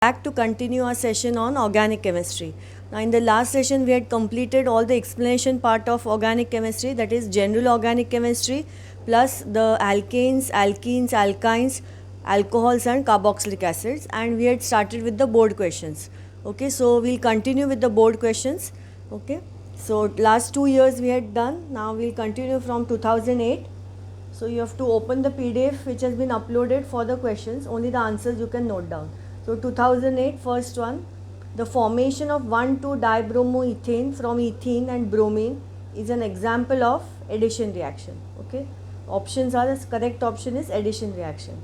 Back to continue our session on organic chemistry. Now, in the last session, we had completed all the explanation part of organic chemistry, that is general organic chemistry, plus the alkanes, alkenes, alkynes, alcohols, and carboxylic acids, and we had started with the board questions. Okay, so we'll continue with the board questions. Okay, so last 2 years we had done. Now we'll continue from 2008. So you have to open the PDF which has been uploaded for the questions. Only the answers you can note down. So 2008, first one, the formation of 1,2-dibromoethane from ethene and bromine is an example of addition reaction. Okay, options are, the correct option is addition reaction.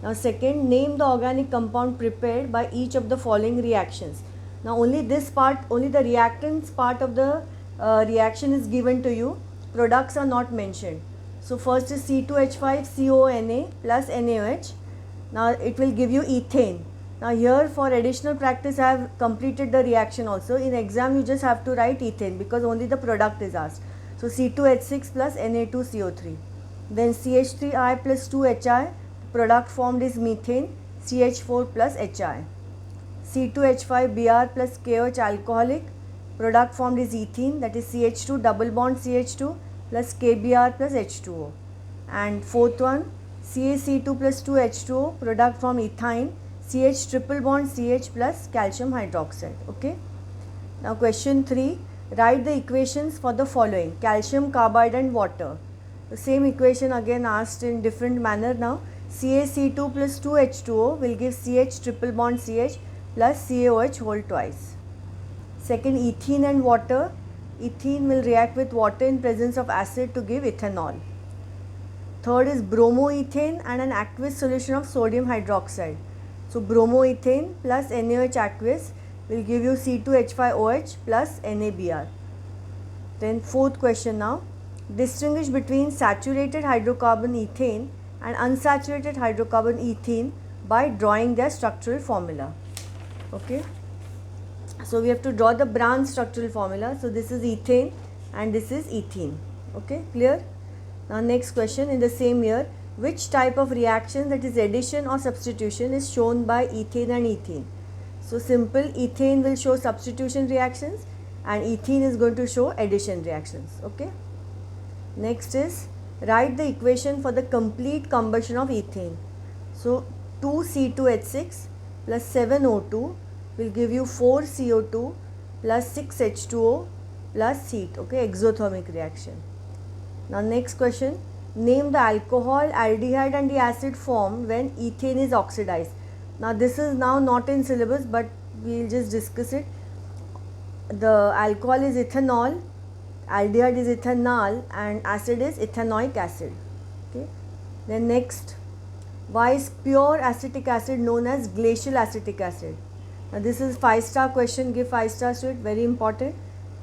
Now second, name the organic compound prepared by each of the following reactions. Now only this part, only the reactants part of the reaction is given to you. Products are not mentioned. So first is C2H5CONA plus NaOH. Now it will give you ethane. Now here for additional practice I have completed the reaction also. In exam you just have to write ethane because only the product is asked. So C2H6 plus Na2CO3. Then CH3I plus 2HI, product formed is methane, CH4 plus HI. C2H5Br plus KOH alcoholic, product formed is ethene, that is CH2 double bond CH2 plus KBr plus H2O. And fourth one, CaC2 plus 2H2O, product from ethyne, CH triple bond CH plus calcium hydroxide. Okay. Now question 3, write the equations for the following: calcium carbide and water. The same equation again asked in different manner now. CaC2 plus 2H2O will give CH triple bond CH plus CaOH whole twice. Second, ethene and water. Ethene will react with water in presence of acid to give ethanol. Third is bromoethane and an aqueous solution of sodium hydroxide. So bromoethane plus NaOH aqueous will give you C2H5OH plus NaBr. Then fourth question now, distinguish between saturated hydrocarbon ethane and unsaturated hydrocarbon ethene by drawing their structural formula. Okay. So we have to draw the branch structural formula. So this is ethane and this is ethene. Okay, clear? Now next question, in the same year, which type of reaction, that is addition or substitution, is shown by ethane and ethene? So simple, ethane will show substitution reactions and ethene is going to show addition reactions. Okay. Next is, write the equation for the complete combustion of ethane. So 2C2H6 plus 7O2 will give you 4CO2 plus 6H2O plus heat. Okay, exothermic reaction. Now next question, name the alcohol, aldehyde and the acid formed when ethane is oxidized. Now this is now not in syllabus but we will just discuss it. The alcohol is ethanol, aldehyde is ethanol and acid is ethanoic acid. Okay. Then next, why is pure acetic acid known as glacial acetic acid? Now this is 5-star question, give 5 stars to it, very important.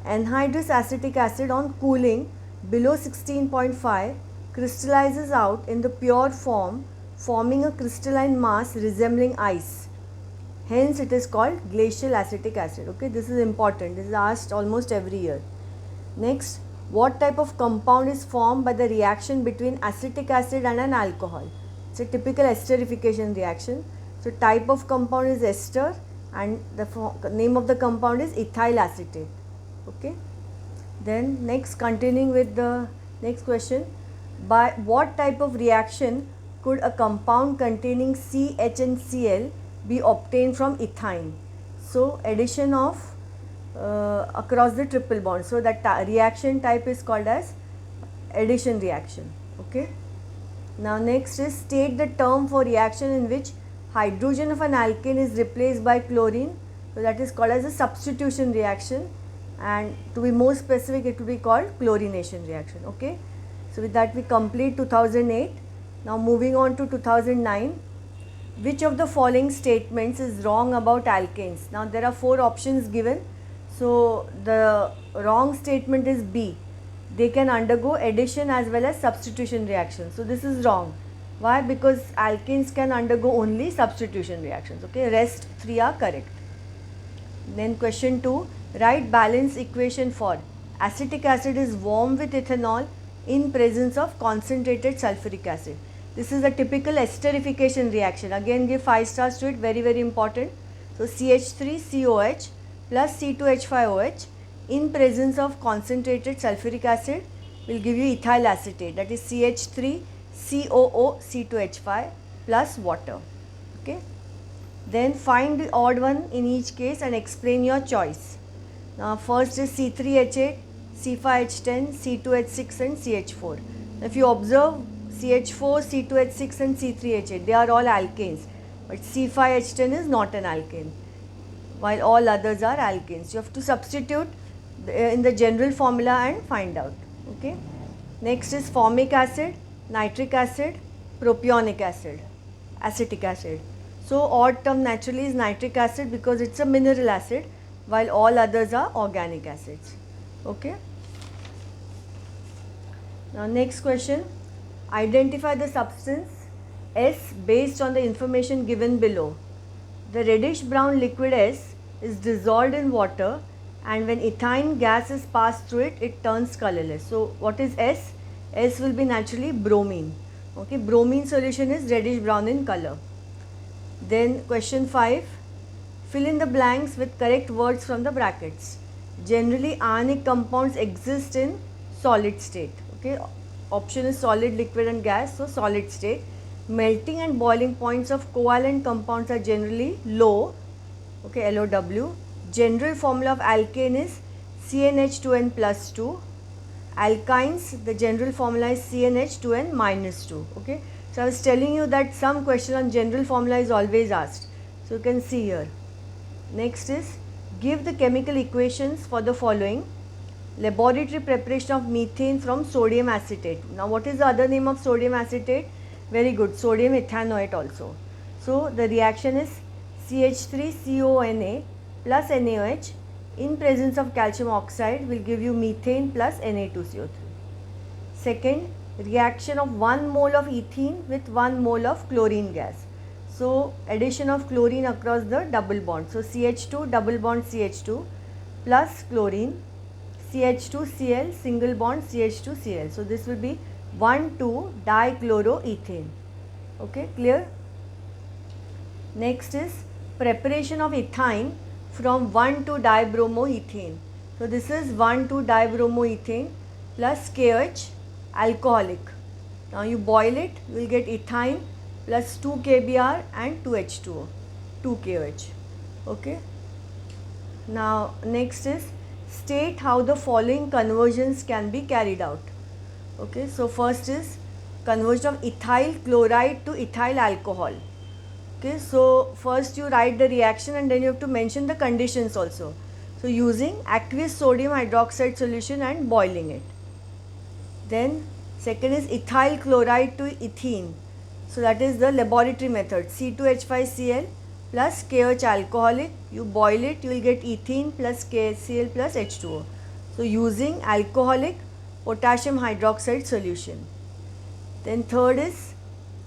Anhydrous acetic acid on cooling below 16.5 crystallizes out in the pure form, forming a crystalline mass resembling ice. Hence it is called glacial acetic acid. Okay, this is important, this is asked almost every year. Next, what type of compound is formed by the reaction between acetic acid and an alcohol? It's a typical esterification reaction. So type of compound is ester and the name of the compound is ethyl acetate. Okay. Then next, continuing with the next question, by what type of reaction could a compound containing CH and Cl be obtained from ethyne? So addition of across the triple bond. So that reaction type is called as addition reaction. Okay. Now next is, state the term for reaction in which hydrogen of an alkane is replaced by chlorine. So that is called as a substitution reaction, and to be more specific it will be called chlorination reaction. Okay. So with that we complete 2008. Now moving on to 2009. Which of the following statements is wrong about alkanes? Now there are 4 options given. So the wrong statement is B. They can undergo addition as well as substitution reaction. So this is wrong. Why? Because alkanes can undergo only substitution reactions. Okay, rest 3 are correct. Then question 2, write balance equation for acetic acid is warm with ethanol in presence of concentrated sulfuric acid. This is a typical esterification reaction. Again give 5 stars to it, very important. So CH3COH plus C2H5OH in presence of concentrated sulfuric acid will give you ethyl acetate, that is CH3COOC2H5 plus water. Okay. Then find the odd one in each case and explain your choice. Now first is C3H8, C5H10, C2H6 and CH4. If you observe CH4, C2H6 and C3H8, they are all alkanes, but C5H10 is not an alkane, while all others are alkanes. You have to substitute in the general formula and find out. Okay. Next is formic acid, nitric acid, propionic acid, acetic acid. So odd term naturally is nitric acid because it's a mineral acid, while all others are organic acids. Okay. Now next question, identify the substance S based on the information given below. The reddish brown liquid S is dissolved in water, and when ethine gas is passed through it, it turns colorless. So what is S? S will be naturally bromine. Okay, bromine solution is reddish brown in color. Then question 5, fill in the blanks with correct words from the brackets. Generally ionic compounds exist in solid state. Okay, option is solid, liquid and gas, so solid state. Melting and boiling points of covalent compounds are generally low. Okay, LOW. General formula of alkane is CnH2n plus 2. Alkynes, the general formula is CnH2n minus 2. Okay, so I was telling you that some question on general formula is always asked. So you can see here. Next is, give the chemical equations for the following. Laboratory preparation of methane from sodium acetate. Now what is the other name of sodium acetate? Very good, sodium ethanoate also. So the reaction is CH3CONA plus NaOH in presence of calcium oxide will give you methane plus Na2CO3. Second, reaction of 1 mole of ethene with 1 mole of chlorine gas. So addition of chlorine across the double bond. So CH2 double bond CH2 plus chlorine, CH2Cl single bond CH2Cl. So this will be 1,2 dichloroethane. Okay, clear? Next is preparation of ethine from 1,2 dibromoethane. So this is 1,2 dibromoethane plus KOH alcoholic. Now you boil it, you will get ethine plus 2 kBr and 2 H2O, 2 KOH. Okay. Now next is state how the following conversions can be carried out. Okay, so first is conversion of ethyl chloride to ethyl alcohol. Okay, so first you write the reaction and then you have to mention the conditions also. So using aqueous sodium hydroxide solution and boiling it. Then second is ethyl chloride to ethene. So that is the laboratory method, C2H5Cl plus KOH alcoholic. You boil it, you will get ethene plus KCl plus H2O. So using alcoholic potassium hydroxide solution. Then third is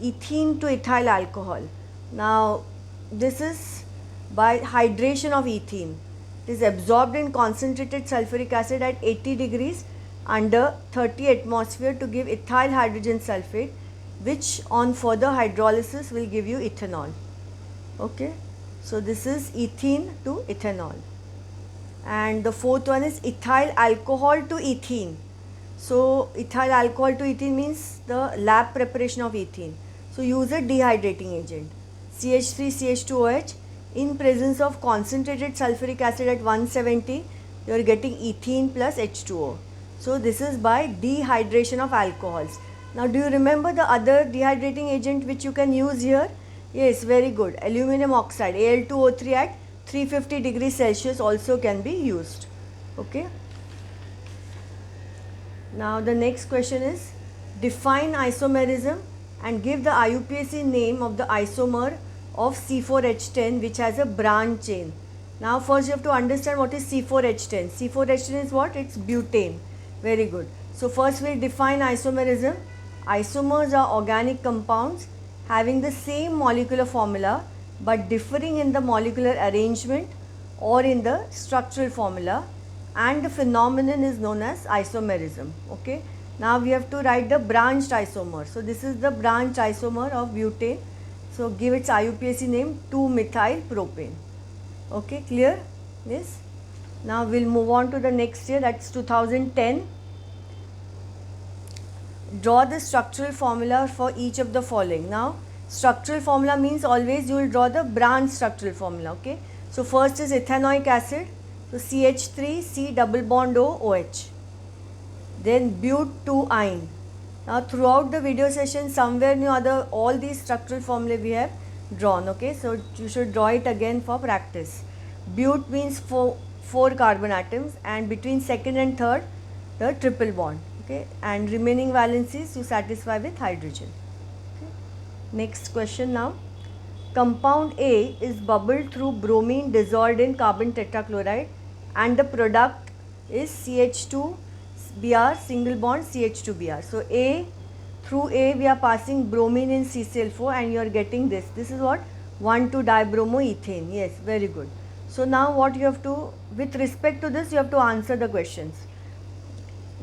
ethene to ethyl alcohol. Now this is by hydration of ethene. It is absorbed in concentrated sulfuric acid at 80 degrees under 30 atmosphere to give ethyl hydrogen sulfate, which on further hydrolysis will give you ethanol. Okay, so this is ethene to ethanol. And the fourth one is ethyl alcohol to ethene. So ethyl alcohol to ethene means the lab preparation of ethene. So use a dehydrating agent, CH3CH2OH in presence of concentrated sulfuric acid at 170, you are getting ethene plus H2O. So this is by dehydration of alcohols. Now do you remember the other dehydrating agent which you can use here? Yes, very good. Aluminum oxide, Al2O3 at 350 degrees Celsius also can be used. Okay. Now the next question is, define isomerism and give the IUPAC name of the isomer of C4H10 which has a branch chain. Now first you have to understand what is C4H10. C4H10 is what? It's butane. Very good. So first we define isomerism. Isomers are organic compounds having the same molecular formula but differing in the molecular arrangement or in the structural formula, and the phenomenon is known as isomerism. Okay. Now we have to write the branched isomer. So this is the branched isomer of butane. So give its IUPAC name 2-methyl propane. Okay, clear? Yes. Now we'll move on to the next year, that's 2010. Draw the structural formula for each of the following. Now structural formula means always you will draw the branch structural formula. Okay, so first is ethanoic acid, so CH3C double bond O OH, then but2ine. Now throughout the video session somewhere near other all these structural formulae we have drawn. Okay, so you should draw it again for practice. But means four carbon atoms, and between second and third the triple bond. Okay, and remaining valencies you satisfy with hydrogen. Okay. Next question now. Compound A is bubbled through bromine dissolved in carbon tetrachloride, and the product is CH2Br single bond CH2Br. So A, through A we are passing bromine in CCl4 and you are getting this. This is what? 1,2-dibromoethane. Yes, very good. So now what you have to, with respect to this you have to answer the questions.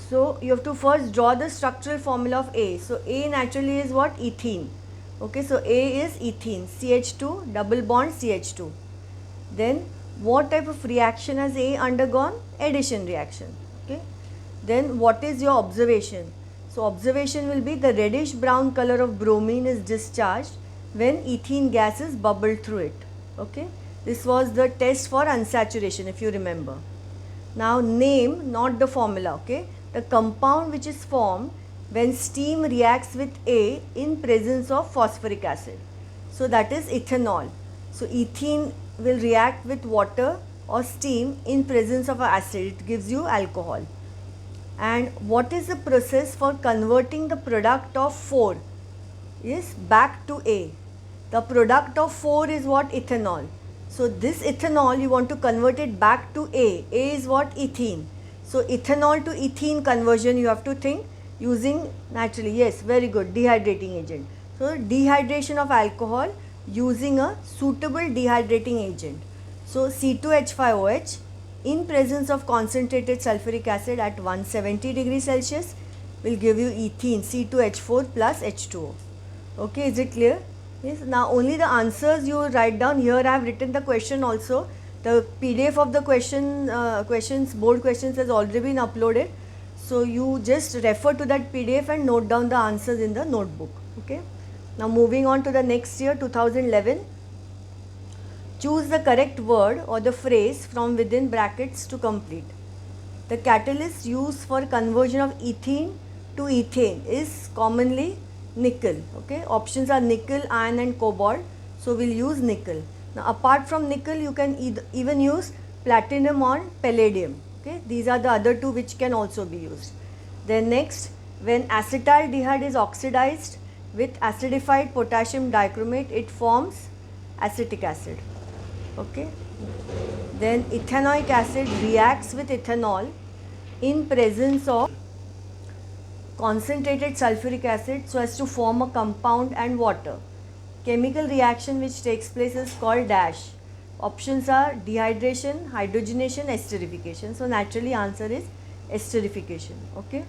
So you have to first draw the structural formula of A. So A naturally is what? Ethene. Okay, so A is ethene, CH2 double bond CH2. Then what type of reaction has A undergone? Addition reaction. Okay. Then what is your observation? So observation will be the reddish brown color of bromine is discharged when ethene gas is bubbled through it. Okay. This was the test for unsaturation if you remember. Now name, not the formula. Okay. The compound which is formed when steam reacts with A in presence of phosphoric acid. So that is ethanol. So ethene will react with water or steam in presence of acid. It gives you alcohol. And what is the process for converting the product of 4 is back to A? The product of 4 is what? Ethanol. So this ethanol you want to convert it back to A. A is what? Ethene. So ethanol to ethene conversion you have to think using naturally, yes, very good, dehydrating agent. So dehydration of alcohol using a suitable dehydrating agent. So C2H5OH in presence of concentrated sulfuric acid at 170 degrees Celsius will give you ethene C2H4 plus H2O. Okay, is it clear? Yes. Now only the answers you write down. Here I have written the question also. The PDF of the questions, board questions has already been uploaded. So you just refer to that PDF and note down the answers in the notebook. Okay. Now moving on to the next year, 2011. Choose the correct word or the phrase from within brackets to complete. The catalyst used for conversion of ethene to ethane is commonly nickel. Okay. Options are nickel, iron and cobalt. So we'll use nickel. Now apart from nickel you can even use platinum or palladium. Okay. These are the other two which can also be used. Then next, when acetaldehyde is oxidized with acidified potassium dichromate, it forms acetic acid. Okay. Then ethanoic acid reacts with ethanol in presence of concentrated sulfuric acid so as to form a compound and water. Chemical reaction which takes place is called dash. Options are dehydration, hydrogenation, esterification. So naturally answer is esterification. Okay.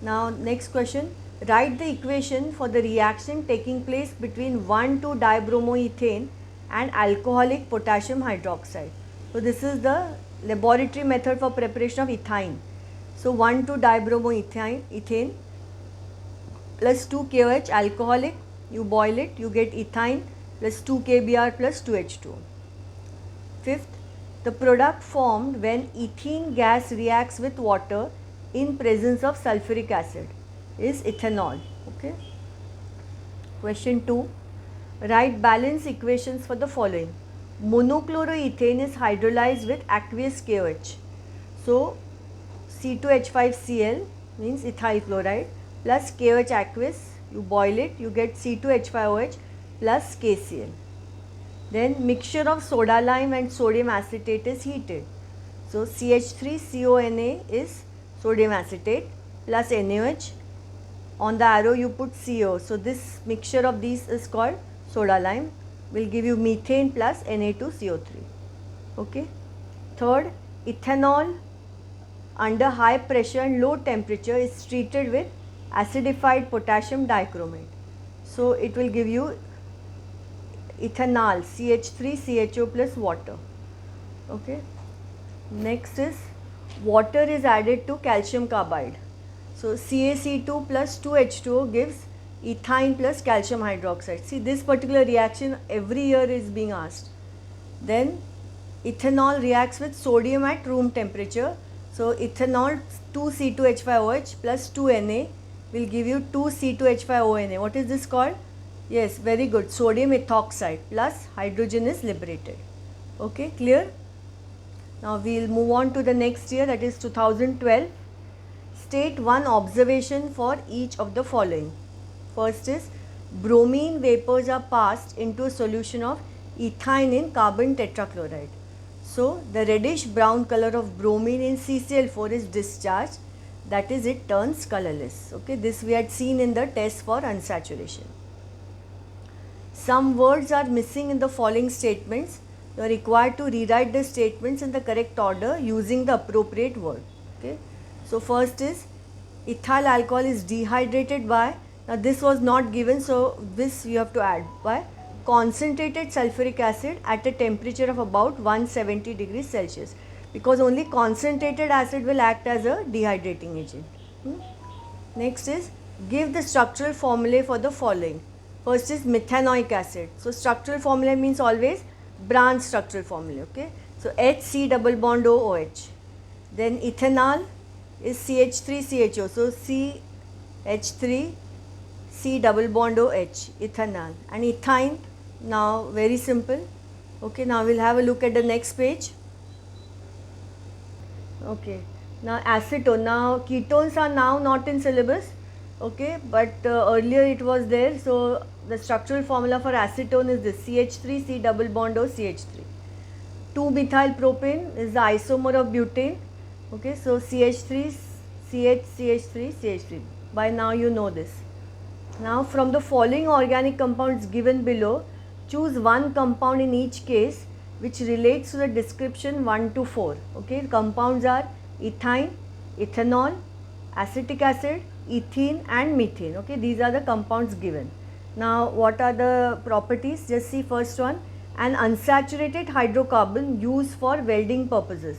Now next question. Write the equation for the reaction taking place between 1,2-dibromoethane and alcoholic potassium hydroxide. So this is the laboratory method for preparation of ethyne. So 1,2-dibromoethane plus 2 KOH alcoholic, you boil it, you get ethyne plus 2 KBr plus 2 H2O. Fifth, the product formed when ethene gas reacts with water in presence of sulfuric acid is ethanol. Okay. Question 2. Write balance equations for the following. Monochloroethane is hydrolyzed with aqueous KOH. So C2H5Cl means ethyl chloride plus KOH aqueous, you boil it, you get C2H5OH plus KCl. Then mixture of soda lime and sodium acetate is heated. So CH3CONa is sodium acetate plus NaOH. On the arrow you put CO. So this mixture of these is called soda lime, will give you methane plus Na2CO3. Okay. Third, ethanol under high pressure and low temperature is treated with acidified potassium dichromate. So it will give you ethanol CH3CHO plus water. Okay. Next is water is added to calcium carbide. So CaC2 plus 2H2O gives ethyne plus calcium hydroxide. See, this particular reaction every year is being asked. Then ethanol reacts with sodium at room temperature. So ethanol 2C2H5OH plus 2Na will give you 2C2H5ONa. What is this called? Yes, very good. Sodium ethoxide plus hydrogen is liberated. Okay, clear? Now we will move on to the next year, that is 2012. State one observation for each of the following. First is bromine vapors are passed into a solution of ethyne in carbon tetrachloride. So the reddish brown color of bromine in CCl4 is discharged, that is it turns colorless. Okay, this we had seen in the test for unsaturation. Some words are missing in the following statements. You are required to rewrite the statements in the correct order using the appropriate word. Okay. So first is ethyl alcohol is dehydrated by, now this was not given, so this you have to add, by concentrated sulfuric acid at a temperature of about 170 degrees Celsius, because only concentrated acid will act as a dehydrating agent. Next is give the structural formulae for the following. First is methanoic acid. So structural formula means always branch structural formula. Okay. So HC double bond OH. Then ethanol is CH3CHO. So CH3 C double bond OH, ethanol. And ethyne, now very simple. Okay, now we'll have a look at the next page. Okay, now acetone. Now ketones are now not in syllabus. Okay, but earlier it was there. So the structural formula for acetone is this: CH3 C double bond O CH3. 2-methyl propane is the isomer of butane. Okay, so CH3 CH3 CH3. By now you know this. Now from the following organic compounds given below, choose one compound in each case which relates to the description 1 to 4. Okay, compounds are ethyne, ethanol, acetic acid, ethene and methane. Okay, these are the compounds given. Now what are the properties? Just see first one, an unsaturated hydrocarbon used for welding purposes.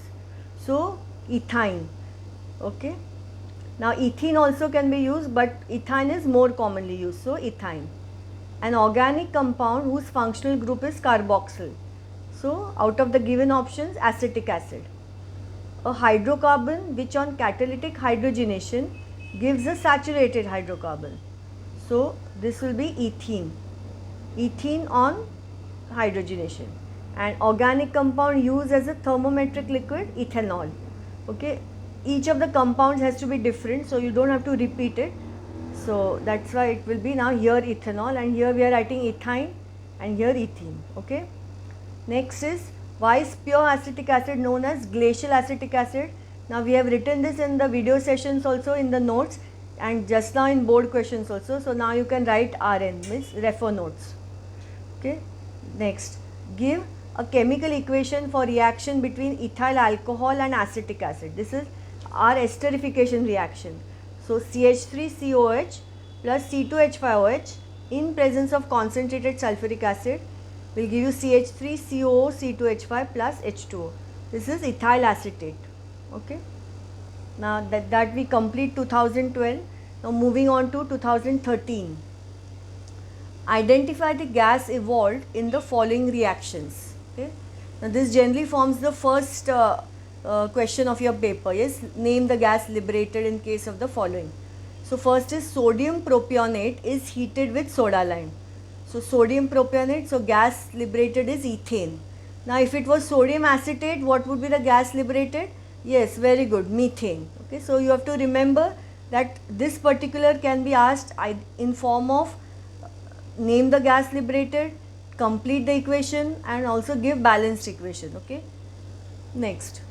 So ethyne. Okay. Now ethene also can be used, but ethyne is more commonly used, so ethyne. An organic compound whose functional group is carboxyl. So out of the given options, acetic acid. A hydrocarbon which on catalytic hydrogenation gives a saturated hydrocarbon. So this will be ethene. Ethene on hydrogenation. And organic compound used as a thermometric liquid, ethanol. Okay. Each of the compounds has to be different, so you don't have to repeat it. So that's why it will be now here ethanol, and here we are writing ethyne and here ethene. Okay. Next is, why is pure acetic acid known as glacial acetic acid? Now we have written this in the video sessions also in the notes, and just now in board questions also. So now you can write RN, means refer notes. Okay. Next, give a chemical equation for reaction between ethyl alcohol and acetic acid. This is our esterification reaction. So CH3COH plus C2H5OH in presence of concentrated sulfuric acid will give you CH3COO C2H5 plus H2O. This is ethyl acetate. Okay. Now that we complete 2012. Now moving on to 2013. Identify the gas evolved in the following reactions. Okay. Now this generally forms the first question of your paper. Yes, name the gas liberated in case of the following. So first is sodium propionate is heated with soda lime. So sodium propionate, so gas liberated is ethane. Now if it was sodium acetate, what would be the gas liberated? Yes, very good, methane. Okay, so you have to remember that this particular can be asked in form of name the gas liberated, complete the equation and also give balanced equation. Okay. Next,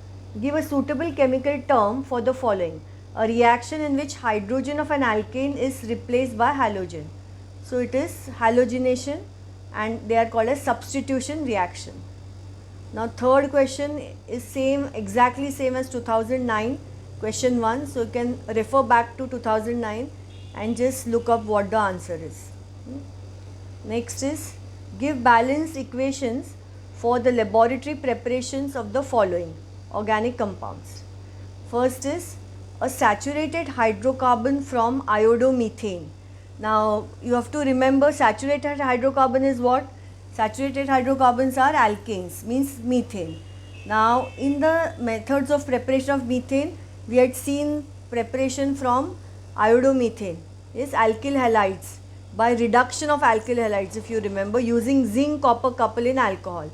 give a suitable chemical term for the following. A reaction in which hydrogen of an alkane is replaced by halogen. So it is halogenation and they are called as substitution reaction. Now third question is exactly same as 2009 question 1. So you can refer back to 2009 and just look up what the answer is. Next is give balanced equations for the laboratory preparations of the following organic compounds. First is a saturated hydrocarbon from iodomethane. Now you have to remember, saturated hydrocarbon is what? Saturated hydrocarbons are alkanes, means methane. Now in the methods of preparation of methane, we had seen preparation from iodomethane is alkyl halides by reduction of alkyl halides, if you remember, using zinc copper couple in alcohol.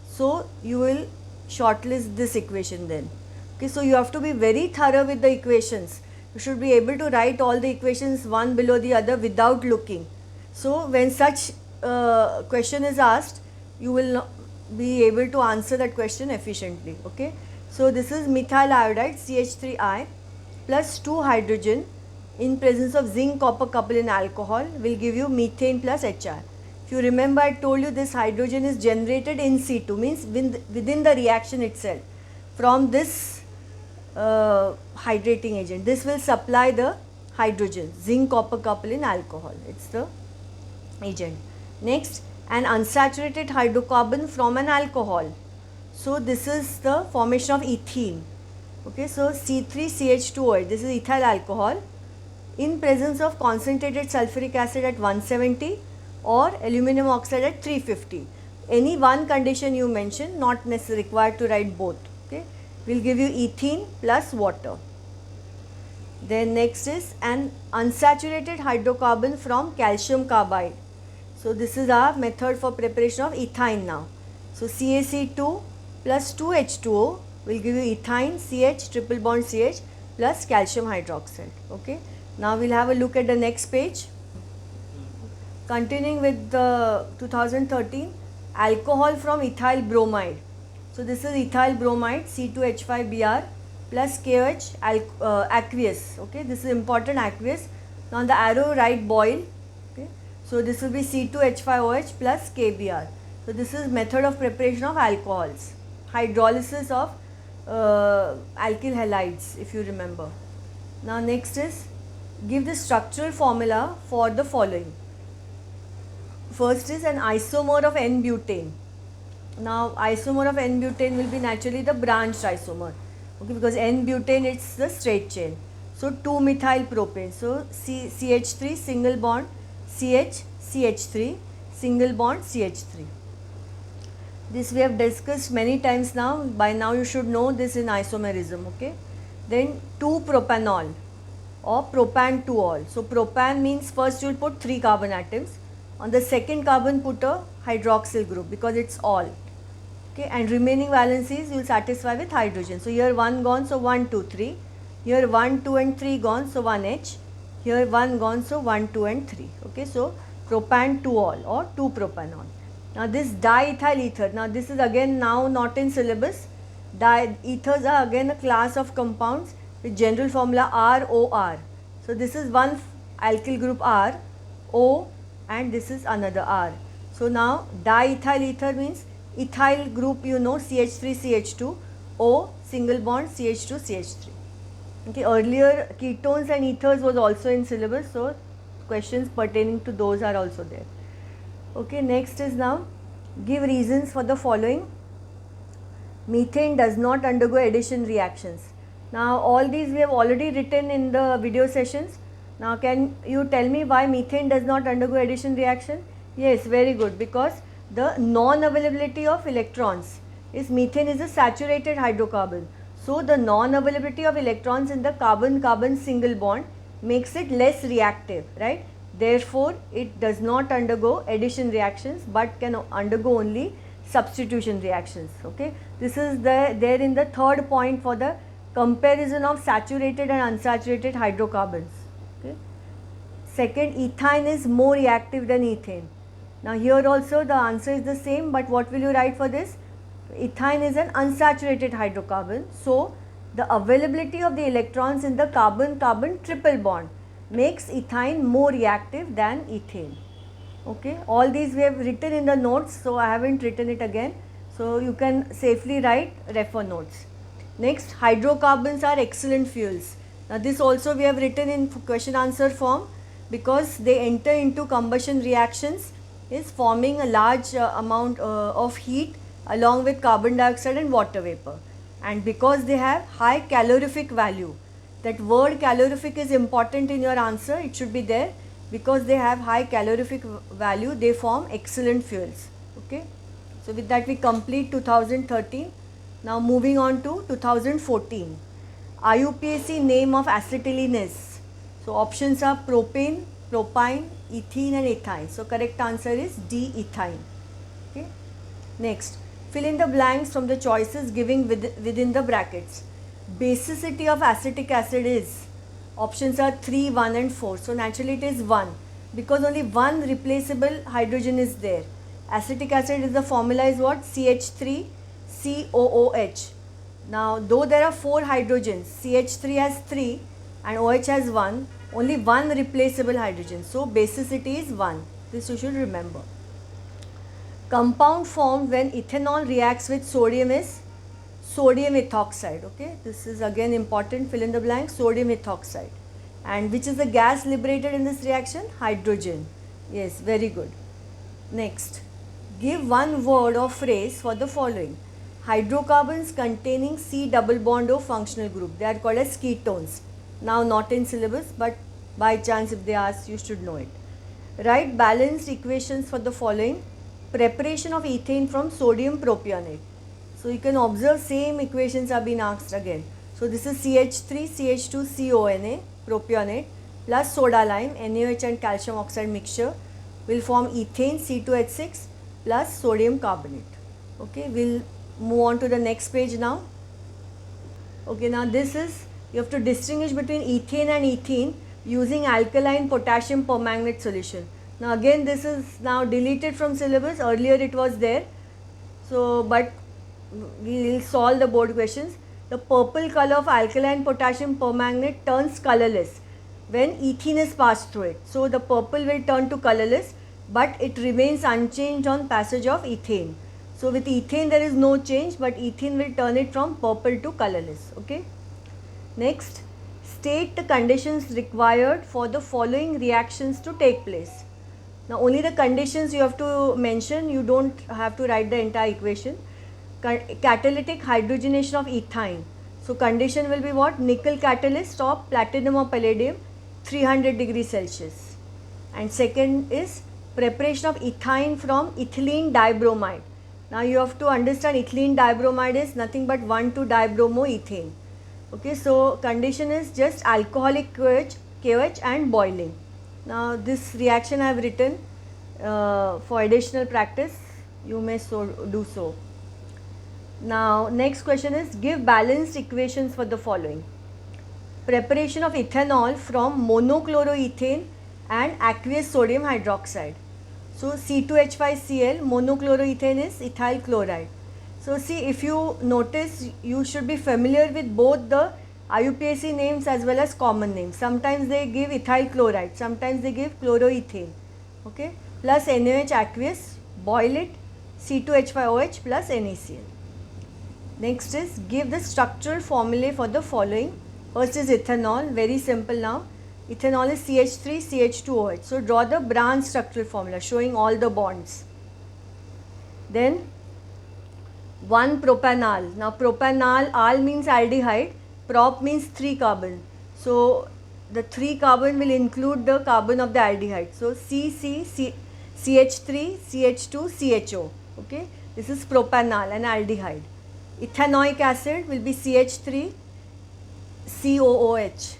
So you will shortlist this equation then. Okay, so you have to be very thorough with the equations. You should be able to write all the equations one below the other without looking. So when such question is asked, you will be able to answer that question efficiently. Okay, so this is methyl iodide CH3I plus 2 hydrogen in presence of zinc copper couple in alcohol will give you methane plus HR. If you remember, I told you this hydrogen is generated in situ, means within the reaction itself from this hydrating agent. This will supply the hydrogen, zinc copper couple in alcohol, it's the agent. Next, an unsaturated hydrocarbon from an alcohol. So this is the formation of ethene. Okay, so C3CH2OH, this is ethyl alcohol in presence of concentrated sulfuric acid at 170 or aluminum oxide at 350. Any one condition you mention, not necessarily required to write both. Okay, will give you ethene plus water. Then next is an unsaturated hydrocarbon from calcium carbide. So this is our method for preparation of ethyne now. So CaC2 plus 2H2O will give you ethyne CH triple bond CH plus calcium hydroxide. Okay. Now we'll have a look at the next page. Continuing with the 2013 alcohol from ethyl bromide. So this is ethyl bromide C2H5Br plus KOH aqueous. Okay, this is important, aqueous. Now on the arrow write boil. Okay, so this will be C2H5OH plus KBr. So this is method of preparation of alcohols, hydrolysis of alkyl halides, if you remember. Now next is give the structural formula for the following. First is an isomer of N-butane. Now isomer of N-butane will be naturally the branched isomer. Okay, because N-butane it's the straight chain. So 2-methyl propane. So CH3 single bond CH CH3 single bond CH3. This we have discussed many times now. By now you should know this in isomerism. Okay. Then 2-propanol or propan-2-ol. So propan means first you will put 3 carbon atoms. On the second carbon put a hydroxyl group because it's all. Okay, and remaining valencies you will satisfy with hydrogen. So here 1 gone, so 1, 2, 3. Here 1, 2 and 3 gone, so 1H. Here 1 gone, so 1, 2 and 3. Okay, so propan-2-ol or 2-propanol. Now this diethyl ether, now this is again now not in syllabus. Ethers are again a class of compounds with general formula ROR. So this is one alkyl group R, O, and this is another R. So now diethyl ether means ethyl group, you know, CH3CH2, O single bond CH2CH3. Okay, earlier ketones and ethers was also in syllabus, so questions pertaining to those are also there. Okay, next is now give reasons for the following. Methane does not undergo addition reactions. Now all these we have already written in the video sessions. Now can you tell me why methane does not undergo addition reaction? Yes, very good, because the non-availability of electrons is methane is a saturated hydrocarbon. So the non-availability of electrons in the carbon-carbon single bond makes it less reactive, right? Therefore, it does not undergo addition reactions but can undergo only substitution reactions. Okay, this is there in the third point for the comparison of saturated and unsaturated hydrocarbons. Okay. Second, ethane is more reactive than ethane. Now here also the answer is the same, but what will you write for this? Ethane is an unsaturated hydrocarbon, so the availability of the electrons in the carbon-carbon triple bond makes ethane more reactive than ethane. Okay, all these we have written in the notes, so I haven't written it again, so you can safely write refer notes. Next, hydrocarbons are excellent fuels. Now this also we have written in question answer form because they enter into combustion reactions is forming a large amount of heat along with carbon dioxide and water vapor. And because they have high calorific value, that word calorific is important in your answer, it should be there. Because they have high calorific value, they form excellent fuels. Okay. So with that we complete 2013. Now moving on to 2014. IUPAC name of acetylene is. So options are propane, propyne, ethene and ethyne. So correct answer is D, ethyne. Okay. Next, fill in the blanks from the choices giving within the brackets. Basicity of acetic acid is. Options are 3, 1 and 4. So naturally it is 1 because only one replaceable hydrogen is there. Acetic acid is the formula is what? CH3COOH. Now though there are 4 hydrogens, CH3 has 3 and OH has 1, only one replaceable hydrogen. So basicity is 1. This you should remember. Compound formed when ethanol reacts with sodium is sodium ethoxide. Okay, this is again important, fill in the blank, sodium ethoxide. And which is the gas liberated in this reaction? Hydrogen. Yes, very good. Next, give one word or phrase for the following. Hydrocarbons containing C double bond O functional group. They are called as ketones. Now not in syllabus, but by chance if they ask, you should know it. Write balanced equations for the following. Preparation of ethane from sodium propionate. So you can observe same equations are being asked again. So this is CH3, CH2, CONA, propionate plus soda lime, NaOH and calcium oxide mixture will form ethane, C2H6 plus sodium carbonate. Okay, we'll move on to the next page now. Okay, now this is, you have to distinguish between ethane and ethene using alkaline potassium permanganate solution. Now again this is now deleted from syllabus, earlier it was there. So but we will solve the board questions. The purple color of alkaline potassium permanganate turns colorless when ethene is passed through it. So the purple will turn to colorless, but it remains unchanged on passage of ethane. So with ethane there is no change, but ethene will turn it from purple to colorless. Okay. Next, state the conditions required for the following reactions to take place. Now only the conditions you have to mention, you don't have to write the entire equation. Catalytic hydrogenation of ethyne. So condition will be what? Nickel catalyst of platinum or palladium 300 degrees Celsius. And second is preparation of ethyne from ethylene dibromide. Now you have to understand ethylene dibromide is nothing but 1,2-dibromoethane. Okay, so condition is just alcoholic KOH and boiling. Now this reaction I have written for additional practice, you may do so. Now next question is, give balanced equations for the following. Preparation of ethanol from monochloroethane and aqueous sodium hydroxide. So C2H5Cl, monochloroethane is ethyl chloride. So see, if you notice, you should be familiar with both the IUPAC names as well as common names. Sometimes they give ethyl chloride, sometimes they give chloroethane. Okay, plus NaOH aqueous, boil it, C2H5OH plus NaCl. Next is, give the structural formulae for the following. First is ethanol, very simple now. Ethanol is CH3, CH2OH. So draw the branch structural formula showing all the bonds. Then 1 propanal. Now propanal, al means aldehyde, prop means 3 carbon. So the 3 carbon will include the carbon of the aldehyde. So CH3, CH2, CHO. Okay, this is propanal, an aldehyde. Ethanoic acid will be CH3, COOH.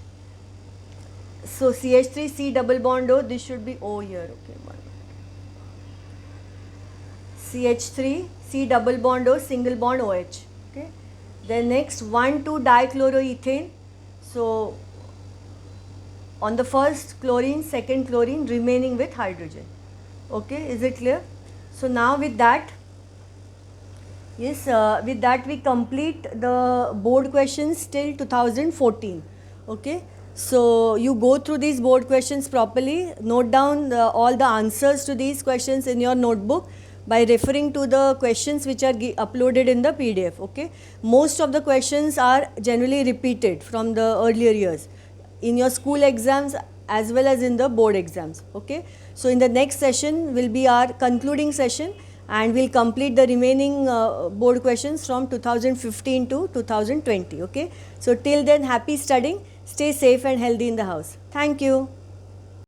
So CH3, C double bond O, this should be O here. Okay, CH3, C double bond O, single bond OH. Okay. Then next 1,2-dichloroethane. So on the first chlorine, second chlorine remaining with hydrogen. Okay, is it clear? So now with that, yes, with that we complete the board questions till 2014. Okay. So you go through these board questions properly, note down all the answers to these questions in your notebook by referring to the questions which are uploaded in the PDF. Okay, most of the questions are generally repeated from the earlier years in your school exams as well as in the board exams. Okay, so in the next session will be our concluding session, and we'll complete the remaining board questions from 2015 to 2020. Okay, so till then, happy studying, stay safe and healthy in the house. Thank you.